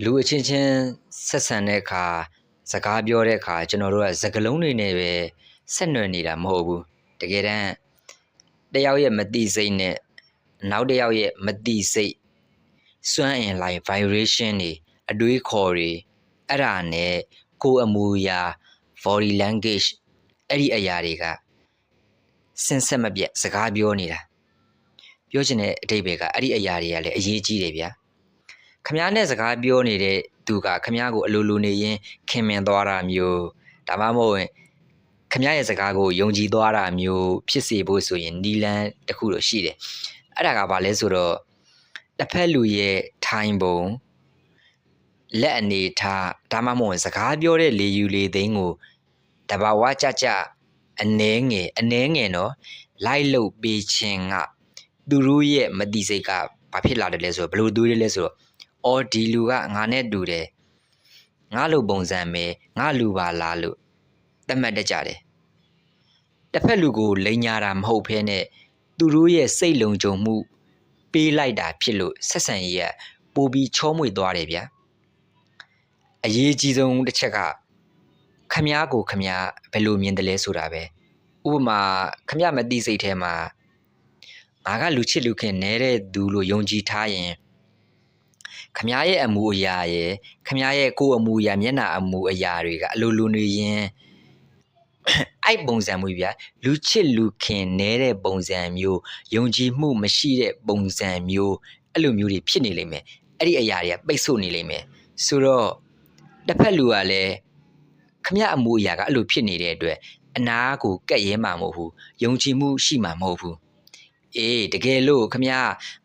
လူအချင်းချင်းဆက်ဆံတဲ့အခါစကားပြောတဲ့အခါကျွန်တော်တို့ကစကားလုံးတွေနဲ့ပဲဆက်နွယ်နေတာမဟုတ်ဘူးတကယ်တမ်းတယောက်ရဲ့မတိစိတ်နဲ့နောက်တစ်ယောက်ရဲ့မတိစိတ်စွမ်းအင်လိုက် vibration တွေအတွေးခေါ်တွေအဲ့ဒါနဲ့ကိုယ်အမူအရာ body language အဲ့ဒီအရာတွေကစင်ဆက်မပြတ်စကားပြောနေတာပြောချင်တဲ့အဓိပ္ပာယ်ကအဲ့ဒီအရာတွေကလည်းအရေးကြီးတယ်ဗျာခမားနဲ့စကားပြောနေတဲ့သူကခမားကိုအလိုလိုနေရင်ခင်မင်သွားတာမျိုးဒါမှမဟုတ်ရင်ခမားရဲ့စကားကိုယုံကြည်သွားတာမျိုးဖြစ်စေဖို့ဆိုရင်နီလန်းတစ်ခုတော့ရှိတယ်အဲ့ဒါကဘာလဲဆိုတော့တစ်ဖက်လူရဲ့ထိုင်ပုံလက်အနေထားဒါမှမဟုတ်စကားပြောတဲ့လေယူလေသိန်းကိုတဘာဝကြကြအနှဲငယ်နော်လိုက်လုတ်ပေးခြင်းကသူတို့ရဲ့မတိစိတ်ကဘာဖြစ်လာတယ်လဲဆိုတော့ဘလို့တွေးတယ်လဲဆိုတော့အော်ဒီလူကငါနဲ့တူတယ်ငါလိုပုံစံပဲငါလူပါလားလို့သတ်မှတ်တတ်ကြတယ်တစ်ဖက်လူကိုလိန်ညာတာမဟုတ်ဘဲနဲ့သူတို့ရဲ့စိတ်လုံခြုံမှုပေးလိုက်တာဖြစ်လို့ဆက်ဆံရေးကပိုပြီးချောမွေ့သွားတယ်ဗျာအရေးကြီးဆုံးတစ်ချက်ကခမားကိုခမားဘယ်လိုမြင်တယ်လဲဆိုတာပဲဥပမာခမားမသိစိတ်ထဲမှာငါကလူချစ်လူခင်နေတဲ့သူလို့ယုံကြည်ထားရင်ခမားရဲ့အမူအရာရဲ့ခမားရဲ့ကိုယ်အမူအရာမျက်နှာအမူအရာတွေကအလိုလိုနေရင်အဲ့ပုံစံမျိုးဗျာလူချစ်လူခင်နေတဲ့ပုံစံမျိုးယုံကြည်မှုမရှိတဲ့ပုံစံမျိုးအဲ့လိုမျိုးတွေဖြစ်နေလိမ့်မယ်အဲ့ဒီအရာတွေကပိတ်ဆို့နေလိမ့်မယ်ဆိုတော့တစ်ဖက်လူကလည်းခမရအမူအရာကအဲ့လိုဖြစ်နေတဲ့အတွက်အနာကိုကက်ရဲမှာမဟုတ်ဘူးယုံကြည်မှုရှိမှာမဟုတ်ဘူးအေးတကယ်လို့ခမရ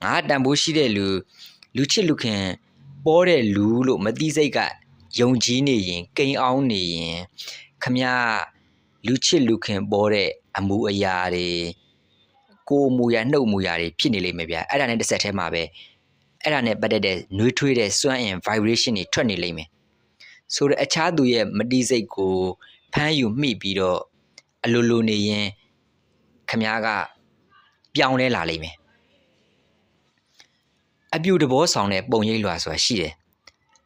ငါတန်ဖိုးရှိတဲ့လူချစ်လူခင်ပေါ်တဲ့လူလို့မသိစိတ်ကယုံကြည်နေရင်ကိန်းအောင်နေရင်ခမရလူချစ်လူခင်ပေါ်တဲ့အမူအရာတွေကိုယ်အမူအရာနှုတ်အမူအရာတွေဖြစ်နေလိမ့်မယ်ဗျာအဲ့ဒါနဲ့တစ်ဆက်တည်းမှာပဲအဲ့ဒါနဲ့ပတ်သက်တဲ့နှွေးထွေးတဲ့စွမ်းအင် vibration တွေထွက်နေလိမ့်မယ်ဆိုတော့အခြားသူရဲ့မတိစိတ်ကိုဖမ်းယူမိပြီးတော့အလိုလိုနေရင်ခမားကပြောင်းလဲလာလိမ့်မယ်အပြူတဘောဆောင်တဲ့ပုံရိပ်လွှာဆိုတာရှိတယ်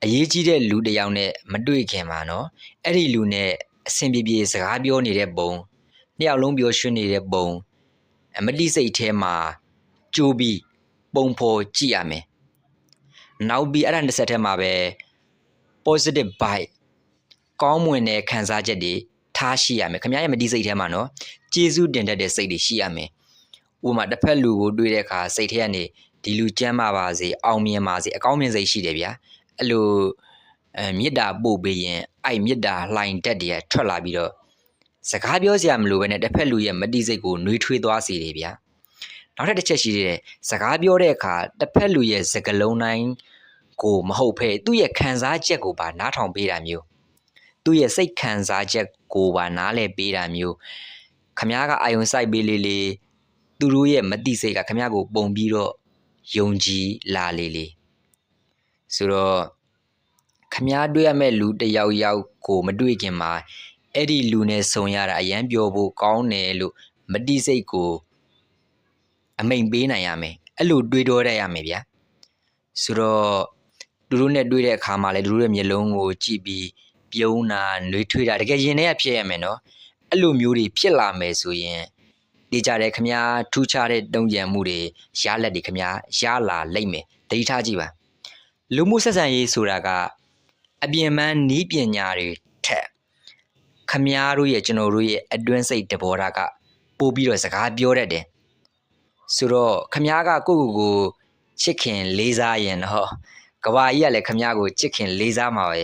အရေးကြီးတဲ့လူတစ်ယောက်နဲ့မတွေ့ခင်မှာနော်အဲ့ဒီလူနဲ့အဆင်ပြေပြေစကားပြောနေတဲ့ပုံနှစ်ယောက်လုံးပြောရွှင်နေတဲ့ပုံမတိစိတ်ထဲမှာကြိုးပြီးပုံဖော်ကြည့်ရမယ်နောက်ပြီးအဲ့ဒါတစ်ဆက်ထဲမှာပဲ positive vibe ကောင်းမွန်တဲ့ခံစားချက်တွေထားရှိရမယ်ခင်ဗျားရဲ့မတိစိတ်ထဲမှာနော်ကျေးဇူးတင်တတ်တဲ့စိတ်တွေရှိရမယ်ဥပမာတစ်ဖက်လူကိုတွေ့တဲ့အခါစိတ်ထဲကနေဒီလူကျမ်းမာပါစေအောင်မြင်ပါစေအကောင်းမြင်စိတ်ရှိတယ်ဗျာအဲ့လိုမေတ္တာပို့ပေးရင်အဲ့မေတ္တာလှိုင်တက်တွေထွက်လာပြီးတော့စကားပြောစရာမလိုဘဲနဲ့တစ်ဖက်လူရဲ့မတိစိတ်ကိုနှွေးထွေးသွားစေတယ်ဗျာနောက်ထပ်တစ်ချက်ရှိသေးတယ်စကားပြောတဲ့အခါတစ်ဖက်လူရဲ့စကားလုံးတိုင်းကိုမဟုတ်ဖဲသူ့ရဲ့ခံစားချက်ကိုပါနားထောင်ပေးတာမျိုးသူ့ရဲ့စိတ်ခံစားချက်ကိုပါနားလည်ပေးတာမျိုးခမားကအာယုံစိုက်ပေးလေသူတို့ရဲ့မတိစိတ်ကခမားကိုပုံပြီးတော့ယုံကြည်လာလေဆိုတော့ခမားတွေ့ရမဲ့လူတစ်ယောက်ကိုမတွေ့ခင်မှာအဲ့ဒီလူနဲ့ဆုံရတာအရန်ပြောဖို့ကောင်းတယ်လို့မတိစိတ်ကိုအမိန်ပေးနိုင်ရမယ်အဲ့လိုတွေးတော့ရရမယ်ဗျာဆိုတော့သူတို့နဲ့တွေ့တဲ့အခါမှာလည်းသူတို့ရဲ့မျက်လုံးကိုကြည့်ပြီးပြုံးတာနှွေးထွေးတာတကယ်ရင်ထဲကဖြစ်ရမယ်နော်အဲ့လိုမျိုးတွေဖြစ်လာမယ်ဆိုရင်ဒီကြတဲ့ခမားထူးခြားတဲ့တုံ့ပြန်မှုတွေရလက်တွေခမားရလာလိမ့်မယ်သတိထားကြည့်ပါလူမှုဆက်ဆံရေးဆိုတာကအပြင်ပန်းနီးပညာတွေထက်ခမားတို့ရဲ့ကျွန်တော်တို့ရဲ့အတွင်းစိတ်တဘောထားကပို့ပြီးတော့စကားပြောတတ်တယ်ဆိုတော့ခမားကကိုချစ်ခင်လေးစားရင်တော့ကဘာကြီးကလည်းခမားကိုချစ်ခင်လေးစားမှာပဲ